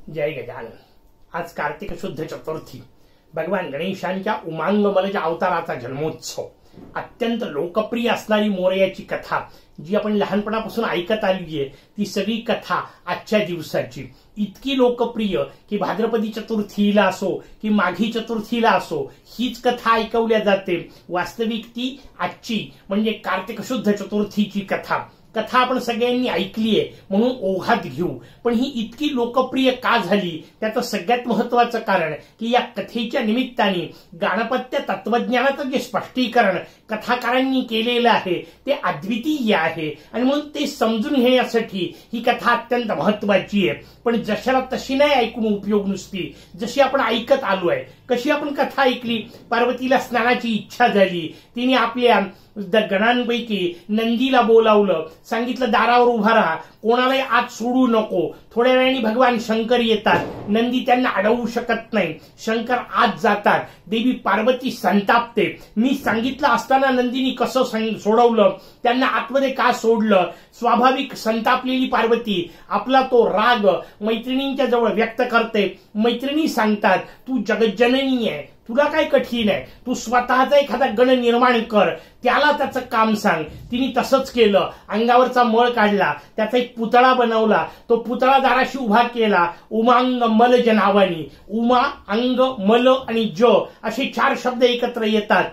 जय गजानन। आज कार्तिक शुद्ध चतुर्थी, भगवान गणेशांच्या उमांगमलच्या अवताराचा जन्मोत्सव। अत्यंत लोकप्रिय असणारी मोरयाची कथा जी आपण लहानपणापासून ऐकत आली आहे, ती सगळी कथा आजच्या दिवसाची इतकी लोकप्रिय की भाद्रपदी चतुर्थीला असो की माघी चतुर्थीला असो हीच कथा ऐकवल्या जाते। वास्तविक ती आजची म्हणजे कार्तिक शुद्ध चतुर्थीची कथा आपण सगळ्यांनी ऐकली आहे म्हणून ओघात घेऊ। पण ही इतकी लोकप्रिय का झाली त्याचं सगळ्यात महत्त्वाचं कारण की या कथेच्या निमित्ताने गणपत्य तत्वज्ञानाचं जे स्पष्टीकरण कथाकारांनी केलेलं आहे ते अद्वितीय आहे आणि म्हणून ते समजून घेण्यासाठी ही कथा अत्यंत महत्त्वाची आहे। पण जशाला तशी नाही ऐकून उपयोग नुसती, जशी आपण ऐकत आलो आहे। कशी आपण कथा ऐकली, पार्वतीला स्नानाची इच्छा झाली, तिने आपल्या गणांपैकी नंदीला बोलावलं, सांगितलं दारावर उभा राहा, कोणालाही आत सोडू नको। थोड्या वेळाने भगवान शंकर येतात, नंदी त्यांना अडवू शकत नाही, शंकर आत जातात, देवी पार्वती संतापते। मी सांगितलं असताना नंदीनी कसं सोडवलं, त्यांना आतमध्ये का सोडलं? स्वाभाविक संतापलेली पार्वती आपला तो राग मैत्रिणींच्या जवळ व्यक्त करते। मैत्रिणी सांगतात तू जगज्जननी आहे, तुला काय कठीण आहे, तू स्वतःचा एखादा गण निर्माण कर, त्याला त्याचं काम सांग। तिने तसंच केलं, अंगावरचा मळ काढला, त्याचा एक पुतळा बनवला, तो पुतळा दाराशी उभा केला उमांग मल नावानी। उमा, अंग, मल आणि ज असे 4 शब्द एकत्र येतात।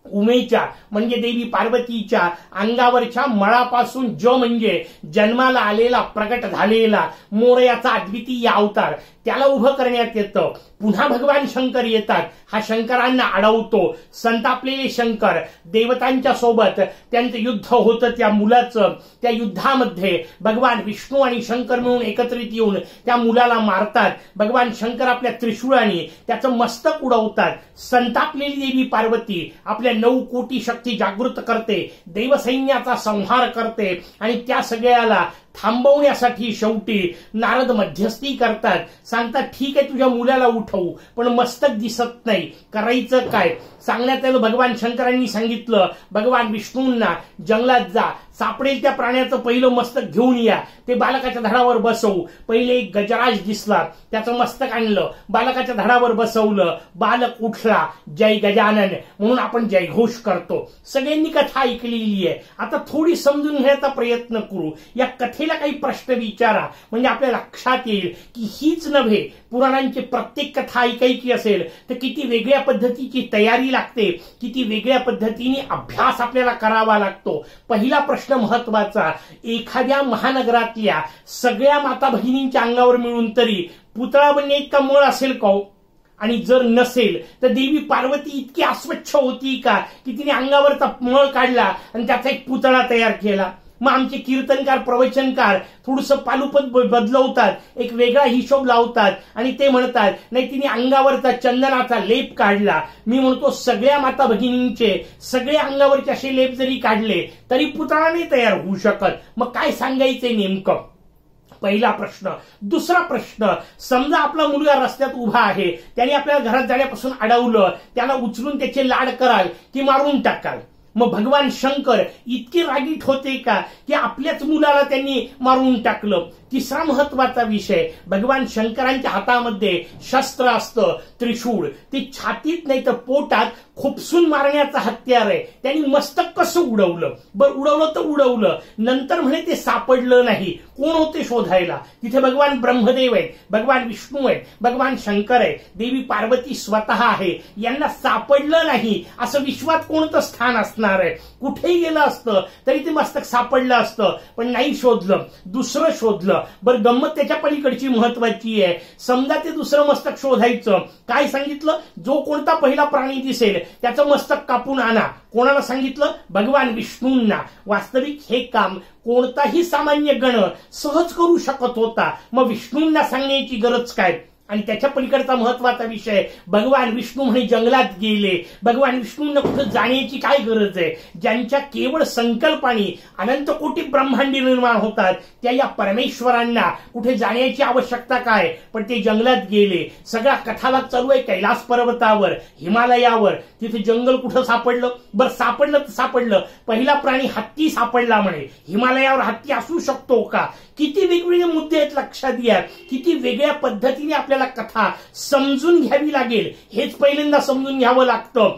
उमेच्या म्हणजे देवी पार्वतीच्या अंगावरच्या मळापासून ज म्हणजे जन्माला आलेला प्रगट झालेला मोरयाचा अद्वितीय अवतार त्याला उभं करण्यात येतं। पुन्हा भगवान शंकर येतात, हा शंकरांना अडवतो। संतापलेले शंकर देवतांच्या सोबत त्यांचं युद्ध होतं त्या मुलाचं, त्या युद्धामध्ये भगवान विष्णू आणि शंकर मिळून एकत्रित येऊन त्या मुलाला मारतात। भगवान शंकर आपल्या त्रिशूळाने त्याचं मस्तक उडवतात। संतापलेली देवी पार्वती आपल्या 9 कोटी शक्ती जागृत करते, देवसैन्याचा संहार करते आणि त्या सगळ्याला थांबवण्यासाठी शेवटी नारद मध्यस्थी करतात। सांगतात ठीक आहे तुझ्या मुलाला उठवू, पण मस्तक दिसत नाही, करायचं काय? सांगण्यात आलं भगवान शंकरांनी सांगितलं भगवान विष्णूंना जंगलात जा, सापडेल त्या प्राण्याचं पहिलं मस्तक घेऊन या, ते बालकाच्या धडावर बसवू। पहिले एक गजराज दिसला, त्याचं मस्तक आणलं, बालकाच्या धडावर बसवलं, बालक उठला, जय गजानन म्हणून आपण जयघोष करतो। सगळ्यांनी कथा ऐकलेली आहे, आता थोडी समजून घेण्याचा प्रयत्न करू। या कथेला काही प्रश्न विचारा म्हणजे आपल्या लक्षात येईल की हीच नव्हे, पुराणांची प्रत्येक कथा ऐकायची असेल तर किती वेगळ्या पद्धतीची तयारी लागते, किती वेगळ्या पद्धतीने अभ्यास आपल्याला करावा लागतो। पहिला प्रश्न महत्वाचा, एखाद्या महानगरातल्या सगळ्या माता भगिनींच्या अंगावर मिळून तरी पुतळा बनणे इतका मळ असेल का? आणि जर नसेल तर देवी पार्वती इतकी अस्वच्छ होती का की तिने अंगावरचा मळ काढला आणि त्याचा एक पुतळा तयार केला? मग आमचे कीर्तनकार प्रवचनकार थोडंसं पालुपद बदलवतात, एक वेगळा हिशोब लावतात आणि ते म्हणतात नाही तिने अंगावरचा चंदनाचा लेप काढला। मी म्हणतो सगळ्या माता भगिनींचे सगळे अंगावरचे असे लेप जरी काढले तरी पुतळा नाही तयार होऊ शकत। मग काय सांगायचंय नेमकं? पहिला प्रश्न। दुसरा प्रश्न, समजा आपला मुलगा रस्त्यात उभा आहे, त्याने आपल्याला घरात जाण्यापासून अडवलं, त्याला उचलून त्याचे लाड कराल की मारून टाकाल? मग भगवान शंकर इतके रागीट होते का की आपल्याच मुलाला त्यांनी मारून टाकलं? तिसरा महत्वाचा विषय, भगवान शंकरांच्या हातामध्ये शस्त्र असतं त्रिशूळ, ते छातीत नाही तर पोटात खुपसून मारण्याचं हत्यार आहे। त्यांनी मस्तक कसं उडवलं? बरं उडवलं तर उडवलं, नंतर म्हणे ते सापडलं नाही, कोण होते शोधायला? तिथे भगवान ब्रह्मदेव आहेत, भगवान विष्णू आहेत, भगवान शंकर आहे, देवी पार्वती स्वतः आहे, यांना सापडलं नाही असं विश्वात कोणतं स्थान असणार आहे? कुठेही गेलं असतं तरी ते मस्तक सापडलं असतं, पण नाही शोधलं, दुसरं शोधलं। बरं गंमत त्याच्या पलीकडची महत्वाची आहे, समजा ते दुसरं मस्तक शोधायचं, काय सांगितलं? जो कोणता पहिला प्राणी दिसेल त्याचं मस्तक कापून आणा। कोणाला सांगितलं? भगवान विष्णूंना। वास्तविक हे काम कोणताही सामान्य गण सहज करू शकत होता, मग विष्णूंना सांगण्याची गरज काय? आणि त्याच्या पलीकडचा महत्वाचा विषय, भगवान विष्णू म्हणे जंगलात गेले. भगवान विष्णूंना कुठे जाण्याची काय गरज आहे? ज्यांच्या केवळ संकल्पाने अनंत कोटी ब्रह्मांडी निर्माण होतात त्या या परमेश्वरांना कुठे जाण्याची आवश्यकता काय? पण ते जंगलात गेले. सगळा कथाभाग चालू आहे कैलास पर्वतावर, हिमालयावर. तिथे जंगल कुठं सापडलं? बरं, सापडलं तर सापडलं. पहिला प्राणी हत्ती सापडला म्हणे. हिमालयावर हत्ती असू शकतो का? किती वेगवेगळे मुद्दे आहेत लक्षात घ्या. किती वेगळ्या पद्धतीने आपल्याला कथा समजून घ्यावी लागेल, हेच पहिल्यांदा समजून घ्यावं लागतं.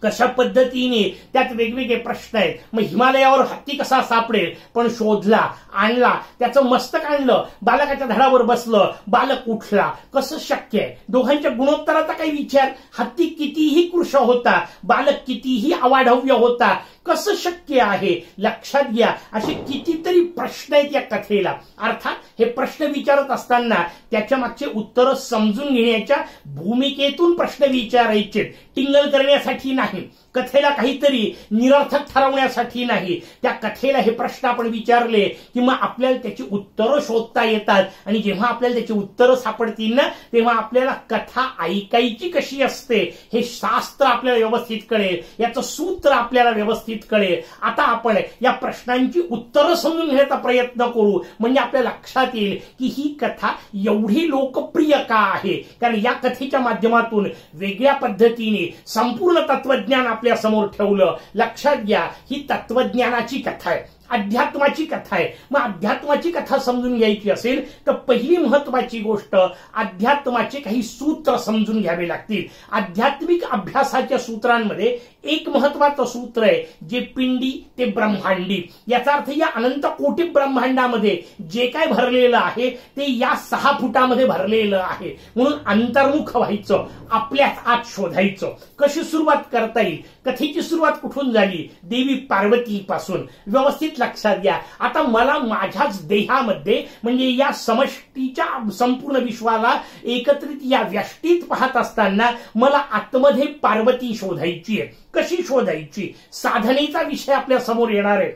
कशा पद्धतीने त्यात वेगवेगळे प्रश्न आहेत. मग हिमालयावर हत्ती कसा सापडेल? पण शोधला, आणला, त्याचं मस्तक आणलं, बालकाच्या धडावर बसलं, बालक उठला. कसं शक्य आहे? दोघांच्या गुणोत्तराचा काही विचार. हत्ती कितीही कृश होता, बालक कितीही अवाढव्य होता, कसं शक्य आहे? लक्षात घ्या, असे कितीतरी प्रश्न आहेत या कथेला. अर्थात हे प्रश्न विचारत असताना त्याच्या मागचे उत्तर समजून घेण्याच्या भूमिकेतून प्रश्न विचारायचे, टिंगल करण्यासाठी नाही, कथेला काहीतरी निरर्थक ठरवण्यासाठी नाही. त्या कथेला हे प्रश्न आपण विचारले की मग आपल्याला त्याची उत्तरं शोधता येतात. आणि जेव्हा आपल्याला त्याची उत्तरं सापडतील ना, तेव्हा आपल्याला कथा ऐकायची कशी असते हे शास्त्र आपल्याला व्यवस्थित कळेल, याचं सूत्र आपल्याला व्यवस्थित कळेल. आता आपण या प्रश्नांची उत्तरं समजून घेण्याचा प्रयत्न करू, म्हणजे आपल्या लक्षात येईल की ही कथा एवढी लोकप्रिय का आहे. कारण या कथेच्या माध्यमातून वेगळ्या पद्धतीने संपूर्ण तत्वज्ञान आपल्या समोर ठेवलं. लक्षात घ्या, ही तत्वज्ञानाची कथा आहे, अध्यात्माची कथा आहे. मग अध्यात्माची कथा समजून घ्यायची असेल तर पहिली महत्वाची गोष्ट, अध्यात्माचे काही सूत्र समजून घ्यावे लागतील. आध्यात्मिक अभ्यासाच्या सूत्रांमध्ये एक महत्वाचं सूत्र आहे, जे पिंडी ते ब्रह्मांडी. याचा अर्थ या अनंत कोटी ब्रह्मांडामध्ये जे काय भरलेलं आहे ते या 6 फुटामध्ये भरलेलं आहे. म्हणून अंतर्मुख व्हायचं, आपल्याच आत शोधायचं. कशी सुरुवात करता येईल? कथेची सुरुवात कुठून झाली? देवी पार्वती पासून. व्यवस्थित लक्षात घ्या. आता मला माझ्याच देहामध्ये, म्हणजे या समष्टीच्या संपूर्ण विश्वाला एकत्रित या व्यष्टीत पाहत असताना मला आतमध्ये पार्वती शोधायची आहे. कशी शोधायची? साधनेचा विषय आपल्या समोर येणार आहे.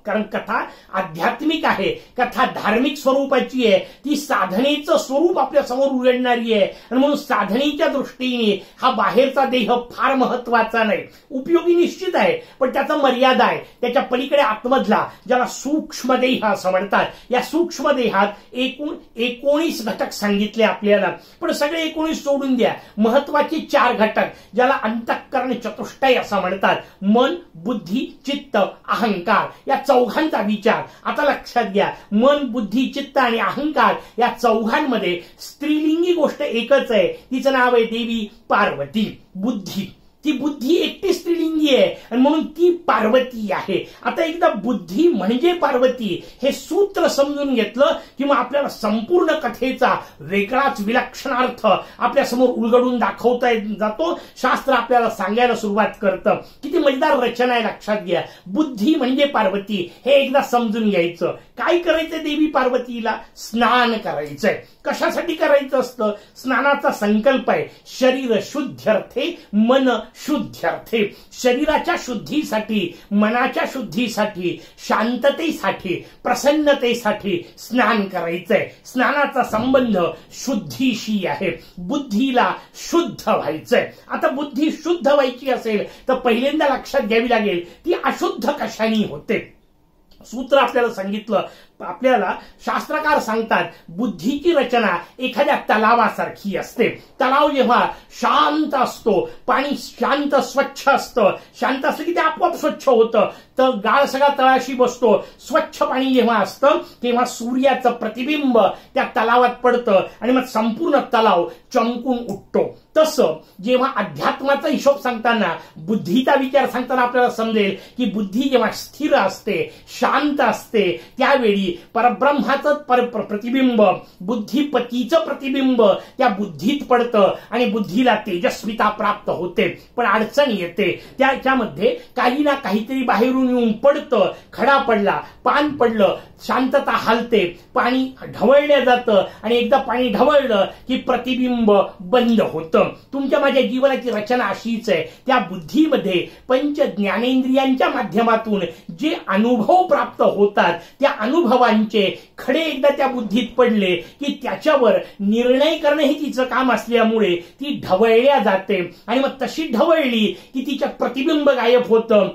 कारण कथा आध्यात्मिक आहे, कथा धार्मिक स्वरूपाची आहे, ती साधनेचं स्वरूप आपल्या समोर उघडणारी आहे. आणि म्हणून साधनेच्या दृष्टीने हा बाहेरचा देह फार महत्वाचा नाही. उपयोगी निश्चित आहे, पण त्याचा मर्यादा आहे. त्याच्या पलीकडे आतमधला, ज्याला सूक्ष्म देह असं म्हणतात, या सूक्ष्म देहात एकूण 19 घटक सांगितले आपल्याला. पण सगळे 19 सोडून द्या. महत्वाचे 4 घटक, ज्याला अंतःकरण चतुष्टय असं म्हणतात, मन, बुद्धी, चित्त, अहंकार, या चौघांचा विचार. आता लक्षात घ्या, मन, बुद्धी, चित्त आणि अहंकार या चौघांमध्ये स्त्रीलिंगी गोष्ट एकच आहे, तिचं नाव आहे देवी पार्वती. बुद्धी, ती बुद्धी एकटी स्त्रीलिंगी आहे आणि म्हणून ती पार्वती आहे. आता एकदा बुद्धी म्हणजे पार्वती हे सूत्र समजून घेतलं की मग आपल्याला संपूर्ण कथेचा वेगळाच विलक्षण अर्थ आपल्या समोर उलगडून दाखवता जातो. शास्त्र आपल्याला सांगायला सुरुवात करतं. किती मजेदार रचना आहे, लक्षात घ्या. बुद्धी म्हणजे पार्वती हे एकदा समजून घ्यायचं. काय करायचं? देवी पार्वतीला स्नान करायचंय. कशासाठी करायचं असतं? स्नानाचा संकल्प आहे, शरीर शुद्ध्यर्थे मन शुद्ध्यर्थे. शरीराच्या शुद्धीसाठी, मनाच्या शुद्धीसाठी, शांततेसाठी, प्रसन्नतेसाठी स्नान करायचंय. स्नानाचा संबंध शुद्धीशी आहे. बुद्धीला शुद्ध व्हायचंय. आता बुद्धी शुद्ध व्हायची असेल तर पहिल्यांदा लक्षात घ्यावी लागेल ती अशुद्ध कशाने होते. सूत्र आपल्याला सांगितलं. आपल्याला शास्त्रकार सांगतात बुद्धीची रचना एखाद्या तलावासारखी असते. तलाव जेव्हा शांत असतो, पाणी शांत स्वच्छ असतं, शांत असलं की ते आपोआप स्वच्छ होतं, तर गाळ सगळा तळाशी बसतो. स्वच्छ पाणी जेव्हा असतं तेव्हा सूर्याचं प्रतिबिंब त्या तलावात पडतं आणि मग संपूर्ण तलाव चमकून उठतो. तसं जेव्हा अध्यात्माचा हिशोब सांगताना, बुद्धीचा विचार सांगताना आपल्याला समजेल की बुद्धी जेव्हा स्थिर असते, शांत असते, त्यावेळी परब्रह्माचं प्रतिबिंब, बुद्धिपतीचं प्रतिबिंब त्या बुद्धीत पडतं आणि बुद्धीला तेजस्विता प्राप्त होते. पण अडचण येते, त्याच्यामध्ये काही ना काहीतरी बाहेरून येऊन पडतं, खडा पडला, पान पडलं, शांतता हलते, पाणी ढवळलं जातं आणि एकदा पाणी ढवळलं की प्रतिबिंब बंद होतं. तुमच्या माझ्या जीवनाची रचना अशीच आहे. त्या बुद्धीमध्ये पंच ज्ञानेंद्रियांच्या माध्यमातून जे अनुभव प्राप्त होतात त्या अनुभवांचे खडे एकदा त्या बुद्धीत पडले की त्याच्यावर निर्णय करणे हे तिचं काम असल्यामुळे ती ढवळल्या जाते आणि मग तशी ढवळली की तिच्यात प्रतिबिंब गायब होतं.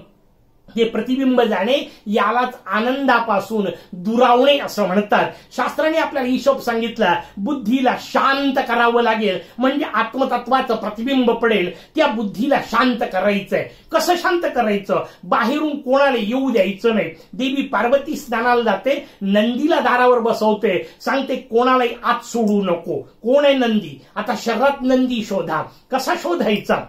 हे प्रतिबिंब जाणे यालाच आनंदापासून दुरावणे असं म्हणतात. शास्त्राने आपल्याला हिशोब सांगितला, बुद्धीला शांत करावं लागेल म्हणजे आत्मतत्वाचं प्रतिबिंब पडेल. त्या बुद्धीला शांत करायचंय. कसं शांत करायचं? बाहेरून कोणाला येऊ द्यायचं नाही. देवी पार्वती स्नानाला जाते, नंदीला दारावर बसवते, सांगते कोणालाही आत सोडू नको. कोण आहे नंदी? आता शहरात नंदी शोधा. कसा शोधायचा?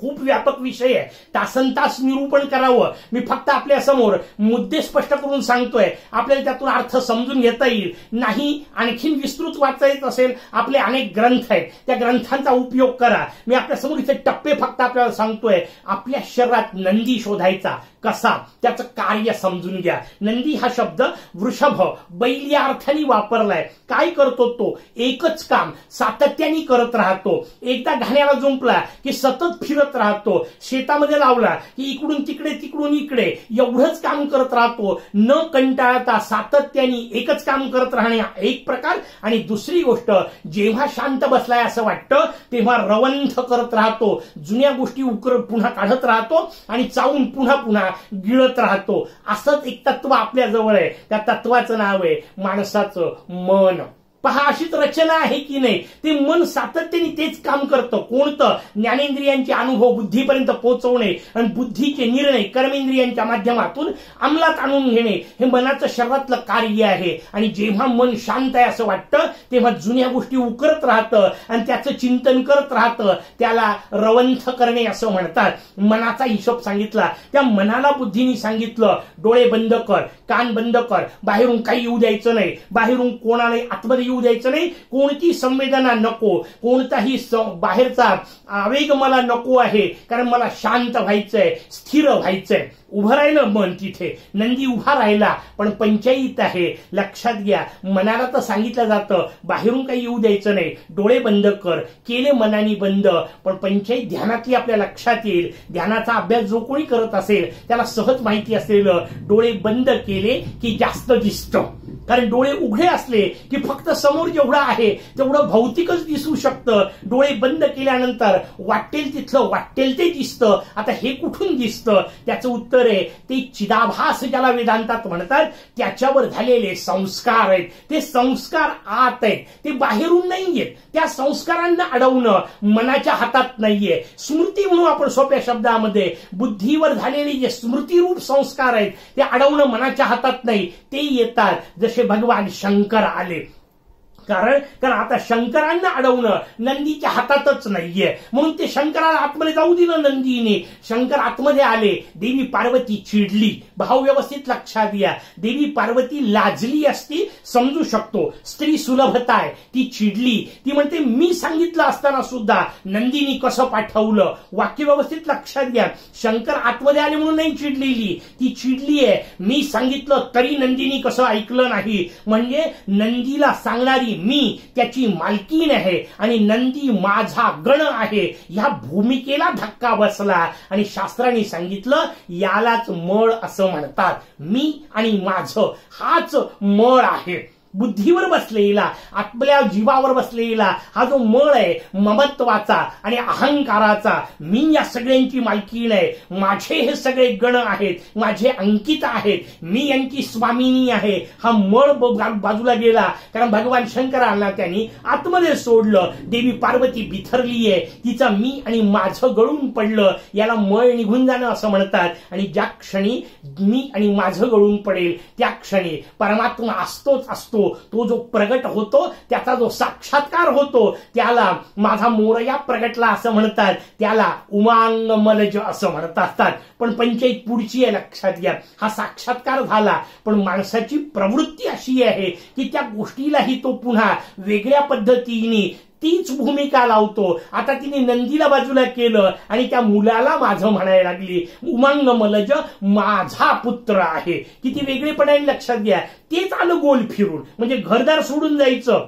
खूप व्यापक विषय आहे, तासनतास निरूपण करावं. मी फक्त आपल्या समोर मुद्दे स्पष्ट करून सांगतोय. आपल्याला त्यातून अर्थ समजून घेता येईल. नाही आणखीन विस्तृत वाचायचं असेल, आपले अनेक ग्रंथ आहेत, त्या ग्रंथांचा उपयोग करा. मी आपल्या समोर इथे टप्पे फक्त आपल्याला सांगतोय. आपल्या शरीरात नंदी शोधायचा. कसा? त्याचं कार्य समजून घ्या. नंदी हा शब्द वृषभ, बैल या अर्थाने वापरलाय. काय करतो तो? एकच काम सातत्याने करत राहतो. एकदा घाण्याला जुंपला की सतत फिरत राहतो. शेतामध्ये लावला की इकडून तिकडे तिकडून इकडे एवढंच काम करत राहतो. न कंटाळता सातत्याने एकच काम करत राहणे एक प्रकार. आणि दुसरी गोष्ट, जेव्हा शांत बसलाय असं वाटतं तेव्हा रवंथ करत राहतो. जुन्या गोष्टी पुन्हा काढत राहतो आणि चावून पुन्हा पुन्हा गिळत राहतो. असंच एक तत्व आपल्या जवळ आहे. त्या तत्वाचं नाव आहे माणसाचं मन. पहा, अशीच रचना आहे की नाही? ते मन सातत्याने तेच काम करतं. कोणतं? ज्ञानेंद्रियांचे अनुभव बुद्धीपर्यंत पोहोचवणे आणि बुद्धीचे निर्णय कर्मेंद्रियांच्या माध्यमातून अंमलात आणून घेणे हे मनाचं शरीरातलं कार्य आहे. आणि जेव्हा मन शांत आहे असं वाटतं तेव्हा जुन्या गोष्टी उकरत राहतं आणि त्याचं चिंतन करत राहतं. त्याला रवंथ करणे असं म्हणतात. मनाचा हिशोब सांगितला. त्या मनाला बुद्धीने सांगितलं, डोळे बंद कर, कान बंद कर, बाहेरून काही येऊ द्यायचं नाही, बाहेरून कोणालाही आतमध्ये येऊ द्यायचं नाही, कोणती संवेदना नको, कोणताही बाहेरचा आवेग मला नको आहे, कारण मला शांत व्हायचंय, स्थिर व्हायचंय. उभं राहिलं मन तिथे, नंदी उभा राहिला, पण पंचायत आहे. लक्षात घ्या, मनाला तर सांगितलं जातं बाहेरून काही येऊ द्यायचं नाही, डोळे बंद कर, केले मनाने बंद, पण पंचायत ध्यानातली आपल्या लक्षात येईल. ध्यानाचा अभ्यास जो कोणी करत असेल त्याला सहज माहिती असलेलं, डोळे बंद केले की जास्त दिसतं. कारण डोळे उघडे असले की फक्त समोर जेवढं आहे तेवढं भौतिकच दिसू शकतं. डोळे बंद केल्यानंतर वाटेल तिथलं वाटेल ते दिसतं. आता हे कुठून दिसतं? त्याचं उत्तर आहे ते चिदाभास, ज्याला वेदांतात म्हणतात, त्याच्यावर झालेले संस्कार आहेत. ते संस्कार आत आहेत, ते बाहेरून नाहीयेत. त्या संस्कारांना अडवणं मनाच्या हातात नाहीये. स्मृती म्हणून आपण सोप्या शब्दामध्ये, बुद्धीवर झालेले जे स्मृतीरूप संस्कार आहेत ते अडवणं मनाच्या हातात नाही. ते येतात जसे भगवान शंकर आले. कारण आता शंकरांना अडवणं नंदीच्या हातातच नाहीये. म्हणून ते शंकराला आतमध्ये जाऊ दिलं नंदीने. शंकर आतमध्ये आले, देवी पार्वती चिडली. भाव व्यवस्थित लक्षात घ्या. देवी पार्वती लाजली असती, समजू शकतो, स्त्री सुलभता आहे, ती चिडली. ती म्हणते मी सांगितलं असताना सुद्धा नंदीनी कसं पाठवलं. वाक्य व्यवस्थित लक्षात घ्या. शंकर आतमध्ये आले म्हणून नाही चिडलेली, ती चिडली आहे मी सांगितलं तरी नंदीनी कसं ऐकलं नाही. म्हणजे नंदीला सांगणारी मी त्याची मालकीण आहे आणि नंदी माझा गण आहे, ह्या भूमिकेला धक्का बसला. आणि शास्त्राने सांगितलं यालाच मळ असं म्हणतात. मी आणि माझं हाच मळ आहे. बुद्धीवर बसलेला, आपल्या जीवावर बसलेला हा जो मळ आहे ममत्वाचा आणि अहंकाराचा, मी या सगळ्यांची मालकीण आहे, माझे हे सगळे गण आहेत, माझे अंकित आहेत, मी यांची स्वामिनी आहे, हा मळ बाजूला गेला. कारण भगवान शंकरांना त्यांनी आतमध्ये सोडलं. देवी पार्वती बिथरली आहे, तिचा मी आणि माझं गळून पडलं, याला मळ निघून जाणं असं म्हणतात. आणि ज्या क्षणी मी आणि माझं गळून पडेल त्या क्षणी परमात्मा असतोच असतो. तो जो प्रगट होतो, त्याचा जो साक्षात्कार होतो, त्याला माझा मोरया प्रगटला असं म्हणतात. त्याला उमांग मलज असं म्हणत असतात. पण पंचायत पुढची आहे, लक्षात घ्या. हा साक्षात्कार झाला, पण माणसाची प्रवृत्ती अशी आहे की त्या गोष्टीलाही तो पुन्हा वेगळ्या पद्धतीने तीच भूमिका लावतो. आता तिने नंदीला बाजूला केलं आणि त्या मुलाला माझं म्हणायला लागली. उमांग मलज माझा पुत्र आहे. किती वेगळेपणाने लक्षात घ्या. तेच आलं गोल फिरून. म्हणजे घरदार सोडून जायचं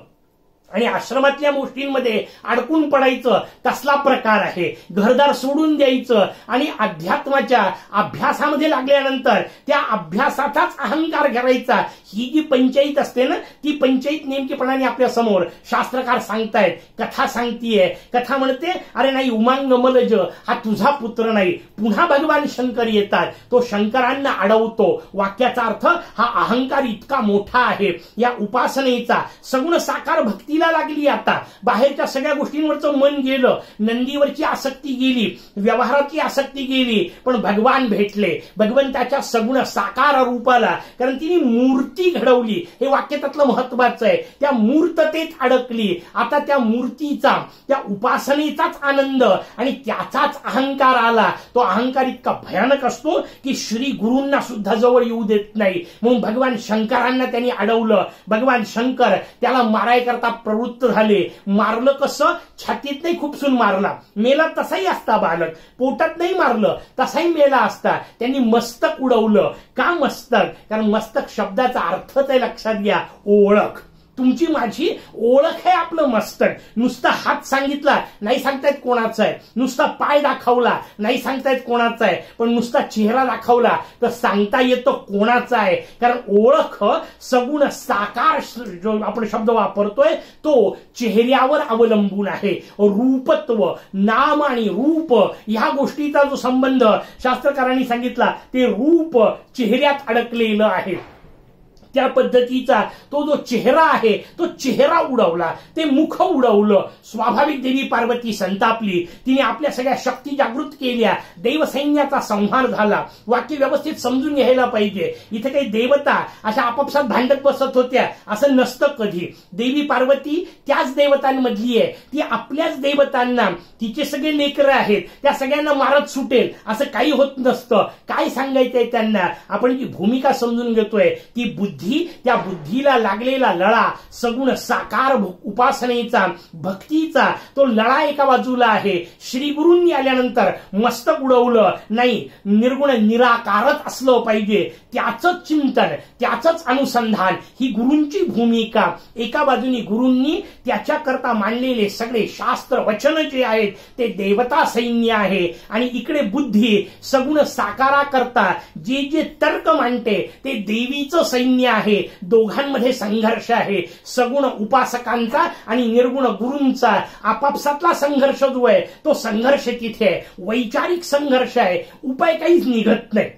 आणि आश्रमातल्या गोष्टींमध्ये अडकून पडायचं कसला प्रकार आहे. घरदार सोडून द्यायचं आणि अध्यात्माच्या अभ्यासामध्ये लागल्यानंतर त्या अभ्यासाचाच अहंकार करायचा. ही जी पंचायत असते ना, ती पंचायत नेमकेपणाने आपल्या समोर शास्त्रकार सांगतायत. कथा सांगतीये. कथा म्हणते अरे नाही, उमांग मलज हा तुझा पुत्र नाही. पुन्हा भगवान शंकर येतात. तो शंकरांना अडवतो. वाक्याचा अर्थ हा अहंकार इतका मोठा आहे. या उपासनेचा सगुण साकार भक्ती लागली. आता बाहेरच्या सगळ्या गोष्टींवरचं मन गेलं. नंदीवरची आसक्ती गेली. व्यवहाराची आसक्ती गेली. पण भगवान भेटले. भगवंताच्या सगुण साकार रूपाला. कारण तिने मूर्ती घडवली. हे वाक्य त्यातलं महत्वाचं आहे. त्या मूर्ततेत अडकली. आता त्या मूर्तीचा, त्या उपासनेचाच आनंद आणि त्याचाच अहंकार आला. तो अहंकार इतका भयानक असतो की श्री गुरूंना सुद्धा जवळ येऊ देत नाही. म्हणून भगवान शंकरांना त्यांनी अडवलं. भगवान शंकर त्याला मारायकरता प्रवृत्त झाले. मारलं कसं? छातीत नाही खुपसून मारला. मेला तसाही असता बालक. पोटात नाही मारलं तसाही मेला असता. त्यांनी मस्तक उडवलं. का मस्तक? कारण मस्तक शब्दाचा अर्थच आहे. लक्षात घ्या. ओळख. तुमची माझी ओळख आहे आपलं मस्तक. नुसता हात सांगितला नाही सांगतायत कोणाचा आहे. नुसता पाय दाखवला नाही सांगतायत कोणाचा आहे. पण नुसता चेहरा दाखवला तर सांगता येतं कोणाचा आहे. कारण ओळख सगुण साकार जो आपण शब्द वापरतोय तो चेहऱ्यावर अवलंबून आहे. रूपत्व, नाम आणि रूप ह्या गोष्टीचा जो संबंध शास्त्रकारांनी सांगितला ते रूप चेहऱ्यात अडकलेलं आहे. त्या पद्धतीचा तो जो चेहरा आहे तो चेहरा उडवला. ते मुख उडवलं. स्वाभाविक देवी पार्वती संतापली. तिने आपल्या सगळ्या शक्ती जागृत केल्या. देवसैन्याचा संहार झाला. वाक्य व्यवस्थित समजून घ्यायला पाहिजे. इथे काही देवता अशा आपापसात भांडत बसत होत्या असं नसतं कधी. देवी पार्वती त्याच देवतांमधली आहे. ती आपल्याच देवतांना, तिचे सगळे लेकरं आहेत त्या सगळ्यांना मारत सुटेल असं काही होत नसतं. काय सांगायचंय त्यांना? आपण जी भूमिका समजून घेतोय ती बुद्धी, त्या बुद्धीला लागलेला लळा, सगुण साकार उपासनेचा, भक्तीचा तो लळा एका बाजूला आहे. श्री गुरूंनी आल्यानंतर मस्तक उडवलं नाही. निर्गुण निराकारच असलं पाहिजे. त्याचंच चिंतन, त्याचंच अनुसंधान ही गुरूंची भूमिका. एका बाजूनी गुरूंनी त्याच्याकरता मांडलेले सगळे शास्त्र वचन जे आहेत ते देवता सैन्य आहे आणि इकडे बुद्धी सगुण साकाराकरता जे जे तर्क मांडते ते देवीचं सैन्य आहे. दोघांमध्ये संघर्ष आहे. सगुण उपासकांचा आणि निर्गुण गुरूंचा आपापसातला संघर्ष जो आहे तो संघर्ष तिथे आहे. वैचारिक संघर्ष आहे. उपाय काहीच निघत नाही.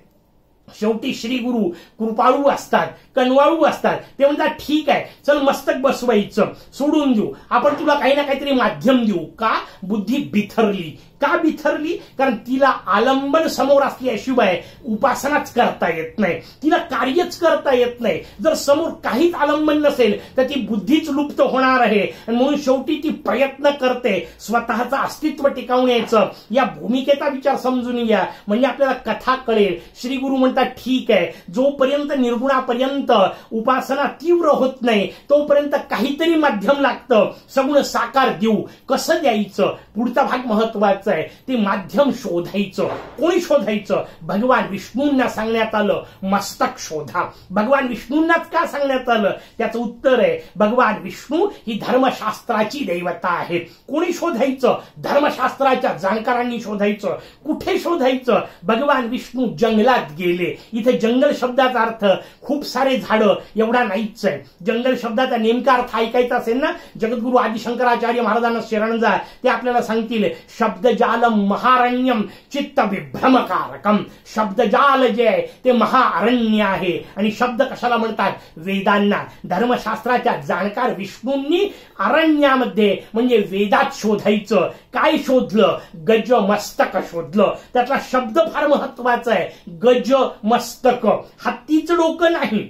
शेवटी श्री गुरु कृपाळू असतात, कनवाळू असतात. ते म्हणतात ठीक आहे चल मस्तक बसवायचं सोडून देऊ, आपण तुला काही ना काहीतरी माध्यम देऊ. का? बुद्धी बिथरली. का बिथरली? कारण तिला आलंबन समोर असल्याशिवाय उपासनाच करता येत नाही. तिला कार्यच करता येत नाही. जर समोर काहीच आलंबन नसेल तर ती बुद्धीच लुप्त होणार आहे. म्हणून शेवटी ती प्रयत्न करते स्वतःचं अस्तित्व टिकवण्याचं. या भूमिकेचा विचार समजून घ्या म्हणजे आपल्याला कथा कळेल. श्री गुरु म्हणतात ठीक आहे जोपर्यंत निर्गुणापर्यंत उपासना तीव्र होत नाही तोपर्यंत काहीतरी माध्यम लागतं. सगुण साकार देऊ. कसं द्यायचं? पुढचा भाग महत्वाचा. ते माध्यम शोधायचं. कोणी शोधायचं? भगवान विष्णूंना सांगण्यात आलं मस्तक शोधा. भगवान विष्णूंनाच का सांगण्यात आलं? त्याचं उत्तर आहे भगवान विष्णू ही धर्मशास्त्राची देवता आहे. कोणी शोधायचं? धर्मशास्त्राच्या जाणकारांनी शोधायचं. कुठे शोधायचं? भगवान विष्णू जंगलात गेले. इथे जंगल शब्दाचा अर्थ खूप सारे झाडं एवढा नाहीच आहे. जंगल शब्दाचा नेमका अर्थ ऐकायचा असेल ना जगद्गुरु आदिशंकराचार्य महाराजांना शरण जा. ते आपल्याला सांगतील शब्दजालम महारण्यम चित्त विभ्रमकारकम. शब्दजाल जे आहे ते महाअरण्य आहे. आणि शब्द कशाला म्हणतात? वेदांना. धर्मशास्त्राच्या जाणकार विष्णूंनी अरण्यामध्ये म्हणजे वेदात शोधायचं. काय शोधलं? गज मस्तक शोधलं. त्यातला शब्द फार महत्वाचा आहे. गज मस्तक. हत्तीचं डोकं नाही.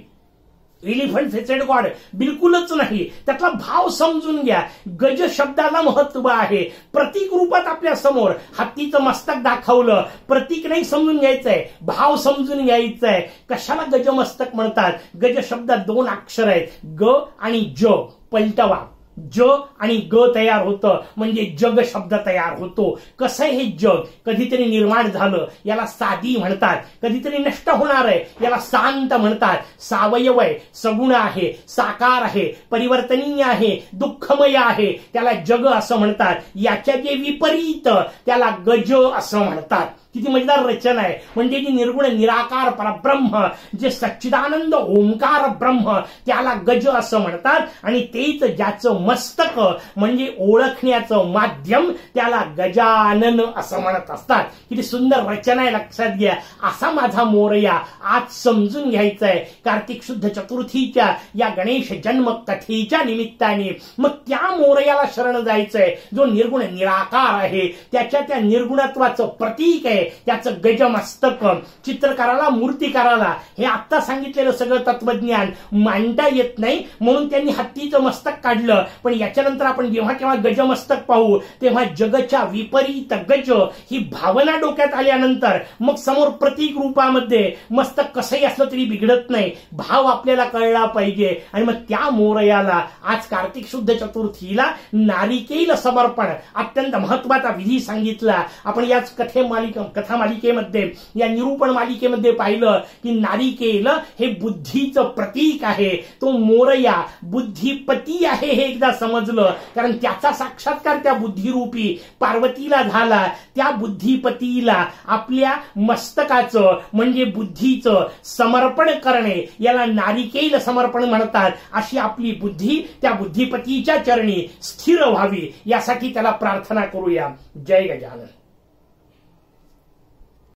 एलिफंट फेसेड गॉड बिलकुलच नाही. त्यातला भाव समजून घ्या. गज शब्दाला महत्व आहे. प्रतीक रूपात आपल्या समोर हत्तीचं मस्तक दाखवलं. प्रतीक नाही समजून घ्यायचंय, भाव समजून घ्यायचंय. कशाला गजमस्तक म्हणतात? गज शब्दात दोन अक्षर आहेत ग आणि ज. पलटवा. ज आणि ग तयार होतं, म्हणजे जग शब्द तयार होतो. कसं हे जग कधीतरी निर्माण झालं याला साधी म्हणतात, कधीतरी नष्ट होणार आहे याला शांत म्हणतात. सावयव आहे, सगुण आहे, साकार आहे, परिवर्तनीय आहे, दुःखमय आहे, त्याला जग असं म्हणतात. याच्या जे विपरीत त्याला गज असं म्हणतात. किती मजेदार रचना आहे. म्हणजे जी निर्गुण निराकार परब्रह्म, जे सच्चिदानंद ओंकार ब्रह्म, त्याला गज असं म्हणतात. आणि तेच ज्याचं मस्तक म्हणजे ओळखण्याचं माध्यम, त्याला गजानन असं म्हणत असतात. किती सुंदर रचना आहे, लक्षात घ्या. असा माझा मोरया आज समजून घ्यायचा आहे. कार्तिक शुद्ध चतुर्थीच्या या गणेश जन्म कथेच्या निमित्ताने मग त्या मोरयाला शरण जायचंय, जो निर्गुण निराकार आहे, त्याच्या त्या निर्गुणत्वाचं प्रतीक आहे, त्याचं गजमस्तक. चित्रकाराला, मूर्तिकाराला हे आता सांगितलेलं सगळं तत्वज्ञान मांडता येत नाही, म्हणून त्यांनी हत्तीचं मस्तक काढलं. पण याच्यानंतर आपण जेव्हा केव्हा गजमस्तक पाहू तेव्हा जगच्या विपरीत गज ही भावना डोक्यात आल्यानंतर मग समोर प्रतीक रूपामध्ये मस्तक कसंही असलं तरी बिघडत नाही, भाव आपल्याला कळला पाहिजे. आणि मग त्या मोरयाला आज कार्तिक शुद्ध चतुर्थीला नारिकेल समर्पण अत्यंत महत्वाचा विधी सांगितला. आपण याच कथा मालिकेमध्ये, या निरूपण मालिकेमध्ये पाहिलं की नारिकेल हे बुद्धीचं प्रतीक आहे. तो मोरया बुद्धिपती आहे हे एकदा समजलं, कारण त्याचा साक्षात्कार त्या बुद्धिरूपी पार्वतीला झाला. त्या बुद्धिपतीला आपल्या मस्तकाचं म्हणजे बुद्धीचं समर्पण करणे याला नारिकेल समर्पण म्हणतात. अशी आपली बुद्धी त्या बुद्धिपतीच्या चरणी स्थिर व्हावी यासाठी त्याला प्रार्थना करूया. जय गजानन.